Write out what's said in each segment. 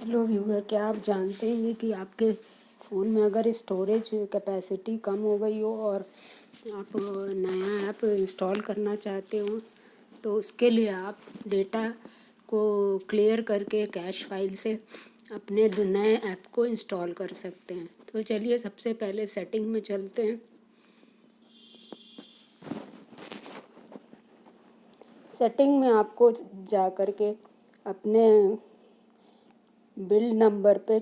Hello viewer, क्या आप जानते हैं कि आपके फ़ोन में अगर स्टोरेज कैपेसिटी कम हो गई हो और आप नया ऐप इंस्टॉल करना चाहते हो तो उसके लिए आप डेटा को क्लियर करके कैश फाइल से अपने नए ऐप को इंस्टॉल कर सकते हैं। तो चलिए सबसे पहले सेटिंग में चलते हैं। सेटिंग में आपको जा कर के अपने बिल नंबर पे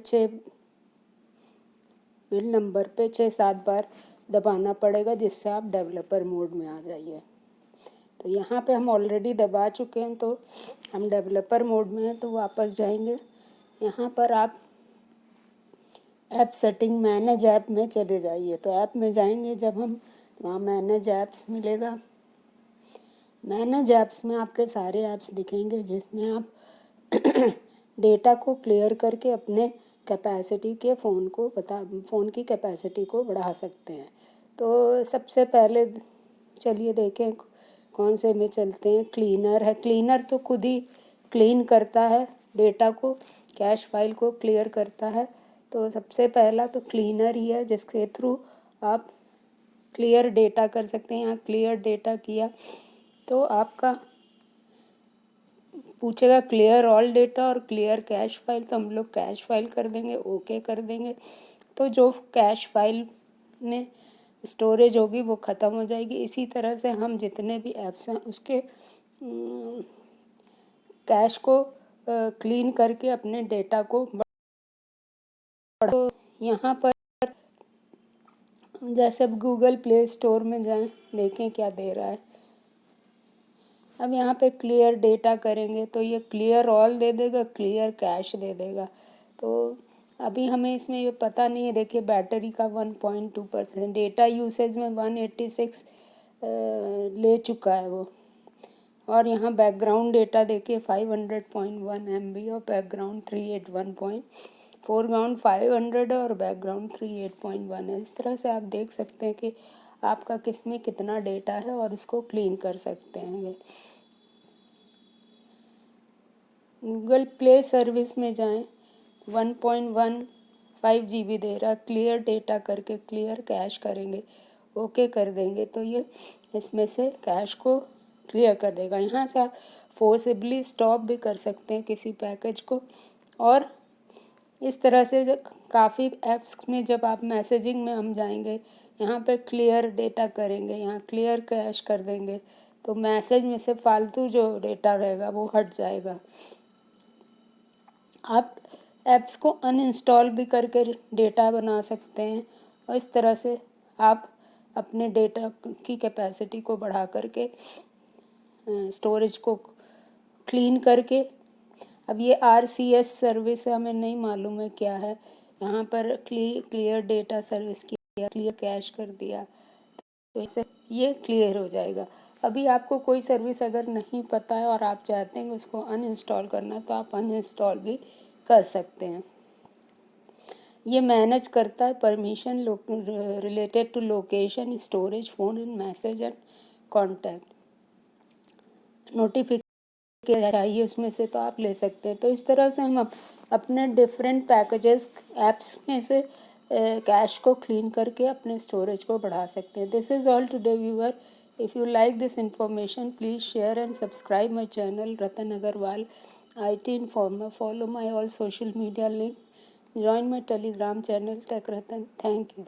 6-7 बार दबाना पड़ेगा, जिससे आप डेवलपर मोड में आ जाइए। तो यहाँ पे हम ऑलरेडी दबा चुके हैं, तो हम डेवलपर मोड में हैं, तो वापस जाएंगे। यहाँ पर आप ऐप सेटिंग मैनेज ऐप में चले जाइए। तो ऐप में जाएंगे जब हम, वहाँ मैनेज ऐप्स मिलेगा। मैनेज ऐप्स में आपके सारे ऐप्स दिखेंगे जिसमें आप डेटा को क्लियर करके अपने कैपेसिटी के फ़ोन की कैपेसिटी को बढ़ा सकते हैं। तो सबसे पहले चलिए देखें कौन से में चलते हैं। क्लीनर है। क्लीनर तो खुद ही क्लीन करता है डेटा को, कैश फाइल को क्लियर करता है। तो सबसे पहला तो क्लीनर ही है, जिसके थ्रू आप क्लियर डेटा कर सकते हैं। यहाँ क्लियर डेटा किया तो आपका पूछेगा क्लियर ऑल डेटा और क्लियर कैश फाइल, तो हम लोग कैश फाइल कर देंगे, ओके कर देंगे। तो जो कैश फाइल में स्टोरेज होगी वो ख़त्म हो जाएगी। इसी तरह से हम जितने भी ऐप्स हैं उसके कैश को क्लीन करके अपने डेटा को बढ़ो। यहाँ पर जैसे अब गूगल प्ले स्टोर में जाएं, देखें क्या दे रहा है। अब यहाँ पे क्लियर डेटा करेंगे तो ये क्लियर ऑल दे देगा, क्लियर कैश दे देगा। तो अभी हमें इसमें ये पता नहीं है। देखिए बैटरी का 1.2%, डेटा यूसेज में 186 ले चुका है वो। और यहाँ बैकग्राउंड डेटा देखिए 500.1 MB और बैकग्राउंड 381 फोरग्राउंड 500 और बैकग्राउंड 308.1 है। इस तरह से आप देख सकते हैं कि आपका किस में कितना डेटा है और उसको क्लीन कर सकते हैं। गूगल प्ले सर्विस में जाएं, 1.15 GB दे रहा। क्लियर डेटा करके क्लियर कैश करेंगे, ओके कर देंगे तो ये इसमें से कैश को क्लियर कर देगा। यहाँ से आप फोर्सिबली स्टॉप भी कर सकते हैं किसी पैकेज को। और इस तरह से काफ़ी ऐप्स में जब आप मैसेजिंग में हम जाएंगे, यहाँ पे क्लियर डेटा करेंगे, यहाँ क्लियर कैश कर देंगे तो मैसेज में से फालतू जो डेटा रहेगा वो हट जाएगा। आप ऐप्स को अनइंस्टॉल भी करके डेटा बना सकते हैं और इस तरह से आप अपने डेटा की कैपेसिटी को बढ़ा करके स्टोरेज को क्लीन करके। अब ये RCS सर्विस है, हमें नहीं मालूम है क्या है। यहाँ पर क्लियर डेटा सर्विस किया, क्लियर कैश कर दिया तो इससे ये क्लियर हो जाएगा। अभी आपको कोई सर्विस अगर नहीं पता है और आप चाहते हैं कि उसको अनइंस्टॉल करना, तो आप अनइंस्टॉल भी कर सकते हैं। ये मैनेज करता है permission related to location, storage, phone and message and contact. Notification चाहिए उसमें से तो आप ले सकते हैं। तो इस तरह से हम अपने डिफरेंट पैकेजेस ऐप्स में से कैश को क्लीन करके अपने स्टोरेज को बढ़ा सकते हैं। This is all today viewer. If you like this information please share and subscribe my channel Ratan Agarwal IT Informer. Follow my all social media link. Join my Telegram channel Tech Ratan. Thank you.